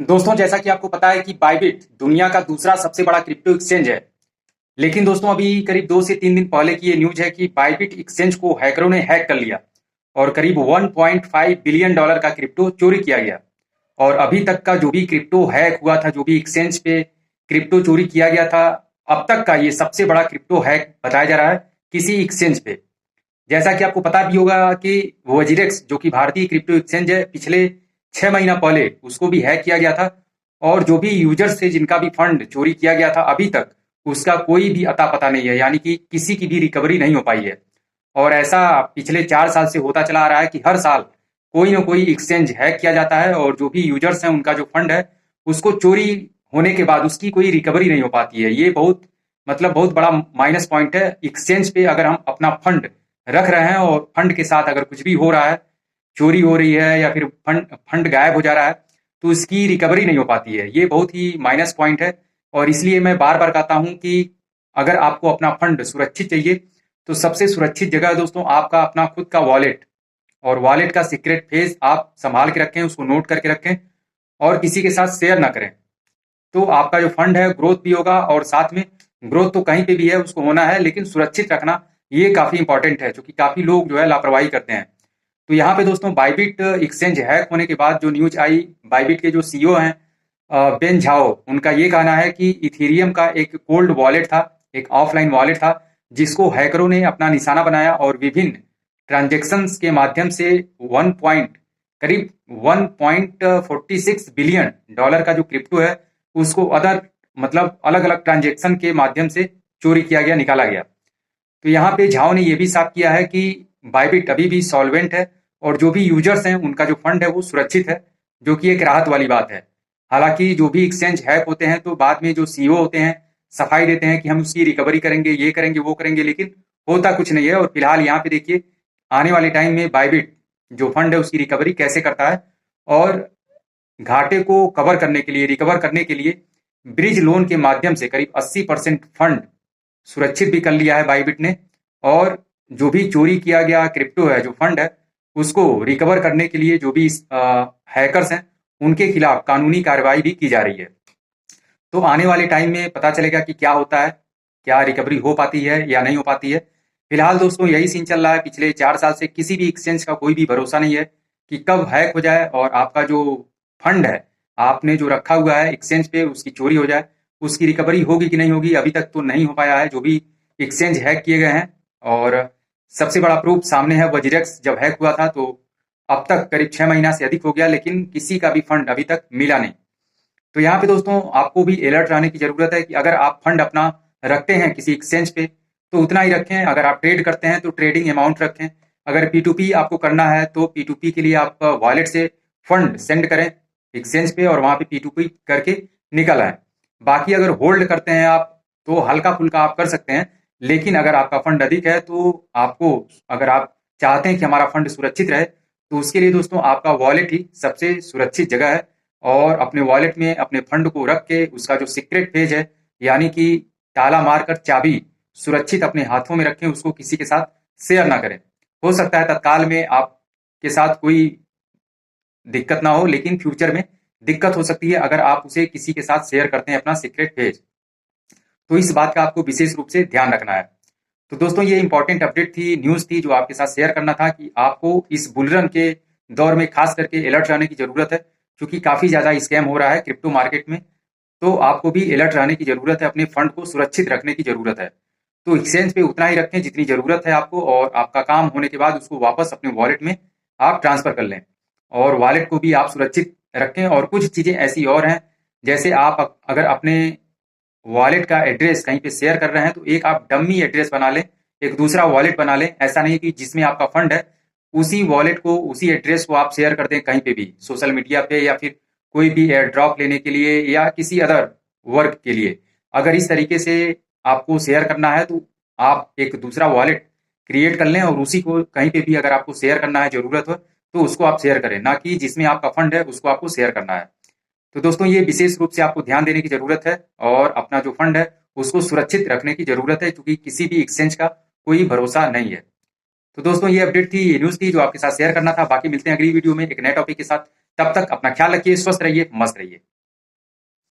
दोस्तों, जैसा कि आपको पता है कि बाइबिट दुनिया का दूसरा सबसे बड़ा क्रिप्टो एक्सचेंज है। लेकिन दोस्तों, अभी करीब 2 से 3 दिन पहले की ये न्यूज़ है कि बाइबिट एक्सचेंज को हैकरों ने हैक कर लिया और करीब 1.5 बिलियन डॉलर का क्रिप्टो चोरी किया गया। और अभी तक का जो भी क्रिप्टो हैक हुआ था, जो भी एक्सचेंज पे क्रिप्टो चोरी किया गया था, अब तक का ये सबसे बड़ा क्रिप्टो हैक बताया जा रहा है किसी एक्सचेंज पे। जैसा कि आपको पता भी होगा कि वजीरेक्स जो कि भारतीय क्रिप्टो एक्सचेंज है, पिछले 6 महीना पहले उसको भी हैक किया गया था। और जो भी यूजर्स थे जिनका भी फंड चोरी किया गया था, अभी तक उसका कोई भी अता पता नहीं है, यानी कि किसी की भी रिकवरी नहीं हो पाई है। और ऐसा पिछले 4 साल से होता चला आ रहा है कि हर साल कोई ना कोई एक्सचेंज हैक किया जाता है और जो भी यूजर्स हैं उनका जो फंड है उसको चोरी होने के बाद उसकी कोई रिकवरी नहीं हो पाती है। ये बहुत बहुत बड़ा माइनस पॉइंट है एक्सचेंज पे। अगर हम अपना फंड रख रहे हैं और फंड के साथ अगर कुछ भी हो रहा है, चोरी हो रही है या फिर फंड फंड गायब हो जा रहा है, तो इसकी रिकवरी नहीं हो पाती है। ये बहुत ही माइनस पॉइंट है। और इसलिए मैं बार बार कहता हूं कि अगर आपको अपना फंड सुरक्षित चाहिए तो सबसे सुरक्षित जगह है दोस्तों आपका अपना खुद का वॉलेट। और वॉलेट का सीक्रेट फेज आप संभाल के रखें, उसको नोट करके रखें और किसी के साथ शेयर ना करें। तो आपका जो फंड है ग्रोथ भी होगा, और साथ में ग्रोथ तो कहीं पे भी है उसको होना है, लेकिन सुरक्षित रखना ये काफी इंपॉर्टेंट है, क्योंकि काफी लोग जो है लापरवाही करते हैं। तो यहाँ पे दोस्तों बाइबिट एक्सचेंज हैक होने के बाद जो न्यूज आई, बाइबिट के जो सीईओ हैं बेन झाओ, उनका ये कहना है कि इथेरियम का एक कोल्ड वॉलेट था, एक ऑफलाइन वॉलेट था, जिसको हैकरों ने अपना निशाना बनाया और विभिन्न ट्रांजेक्शन्स के माध्यम से 1 पॉइंट करीब 1.46 बिलियन डॉलर का जो क्रिप्टो है उसको अलग अलग ट्रांजेक्शन के माध्यम से चोरी किया गया, निकाला गया। तो यहाँ पे झाओ ने यह भी साफ किया है कि बाइबिट अभी भी सॉल्वेंट है और जो भी यूजर्स हैं उनका जो फंड है वो सुरक्षित है, जो कि एक राहत वाली बात है। हालांकि जो भी एक्सचेंज हैक होते हैं तो बाद में जो सीईओ होते हैं सफाई देते हैं कि हम उसकी रिकवरी करेंगे, ये करेंगे, वो करेंगे, लेकिन होता कुछ नहीं है। और फिलहाल यहाँ पे देखिए आने वाले टाइम में बाइबिट जो फंड है उसकी रिकवरी कैसे करता है। और घाटे को कवर करने के लिए, रिकवर करने के लिए ब्रिज लोन के माध्यम से करीब 80% फंड सुरक्षित भी कर लिया है बाइबिट ने। और जो भी चोरी किया गया क्रिप्टो है, जो फंड है, उसको रिकवर करने के लिए जो भी हैकर्स हैं उनके खिलाफ कानूनी कार्रवाई भी की जा रही है। तो आने वाले टाइम में पता चलेगा कि क्या होता है, क्या रिकवरी हो पाती है या नहीं हो पाती है। फिलहाल दोस्तों यही सीन चल रहा है। पिछले 4 साल से किसी भी एक्सचेंज का कोई भी भरोसा नहीं है कि कब हैक हो जाए और आपका जो फंड है, आपने जो रखा हुआ है एक्सचेंज पे, उसकी चोरी हो जाए। उसकी रिकवरी होगी कि नहीं होगी, अभी तक तो नहीं हो पाया है जो भी एक्सचेंज हैक किए गए हैं। और सबसे बड़ा प्रूफ सामने है, वजीरेक्स जब हैक हुआ था तो अब तक करीब 6 महीना से अधिक हो गया, लेकिन किसी का भी फंड अभी तक मिला नहीं। तो यहाँ पे दोस्तों आपको भी अलर्ट रहने की जरूरत है कि अगर आप फंड अपना रखते हैं किसी एक्सचेंज पे तो उतना ही रखें। अगर आप ट्रेड करते हैं तो ट्रेडिंग अमाउंट रखें। अगर P2P आपको करना है तो P2P के लिए आप वॉलेट से फंड सेंड करें एक्सचेंज पे और वहां पे P2P करके निकल आए। बाकी अगर होल्ड करते हैं आप तो हल्का फुल्का आप कर सकते हैं, लेकिन अगर आपका फंड अधिक है तो आपको, अगर आप चाहते हैं कि हमारा फंड सुरक्षित रहे, तो उसके लिए दोस्तों आपका वॉलेट ही सबसे सुरक्षित जगह है। और अपने वॉलेट में अपने फंड को रख के उसका जो सीक्रेट पेज है, यानी कि ताला मारकर चाबी सुरक्षित अपने हाथों में रखें, उसको किसी के साथ शेयर ना करें। हो सकता है तत्काल में आपके साथ कोई दिक्कत ना हो, लेकिन फ्यूचर में दिक्कत हो सकती है अगर आप उसे किसी के साथ शेयर करते हैं अपना सीक्रेट पेज। तो इस बात का आपको विशेष रूप से ध्यान रखना है। तो दोस्तों ये इंपॉर्टेंट अपडेट थी, न्यूज थी, जो आपके साथ शेयर करना था कि आपको इस बुलरन के दौर में खास करके अलर्ट रहने की जरूरत है, क्योंकि काफी ज्यादा स्कैम हो रहा है क्रिप्टो मार्केट में। तो आपको भी अलर्ट रहने की जरूरत है, अपने फंड को सुरक्षित रखने की जरूरत है। तो एक्सचेंज पे उतना ही रखें जितनी जरूरत है आपको, और आपका काम होने के बाद उसको वापस अपने वॉलेट में आप ट्रांसफर कर लें। और वॉलेट को भी आप सुरक्षित रखें। और कुछ चीजें ऐसी और हैं, जैसे आप अगर अपने वॉलेट का एड्रेस कहीं पे शेयर कर रहे हैं तो एक आप डम्मी एड्रेस बना लें, एक दूसरा वॉलेट बना लें। ऐसा नहीं कि जिसमें आपका फंड है उसी वॉलेट को, उसी एड्रेस को आप शेयर कर दें कहीं पे भी, सोशल मीडिया पे या फिर कोई भी एयर ड्रॉप लेने के लिए या किसी अदर वर्क के लिए। अगर इस तरीके से आपको शेयर करना है तो आप एक दूसरा वॉलेट क्रिएट कर लें और उसी को कहीं पे भी अगर आपको शेयर करना है, जरूरत हो तो उसको आप शेयर करें, ना कि जिसमें आपका फंड है उसको आपको शेयर करना है। तो दोस्तों ये विशेष रूप से आपको ध्यान देने की जरूरत है और अपना जो फंड है उसको सुरक्षित रखने की जरूरत है, क्योंकि किसी भी एक्सचेंज का कोई भरोसा नहीं है। तो दोस्तों ये अपडेट थी, ये न्यूज थी जो आपके साथ शेयर करना था। बाकी मिलते हैं अगली वीडियो में एक नए टॉपिक के साथ। तब तक अपना ख्याल रखिए, स्वस्थ रहिए, मस्त रहिए।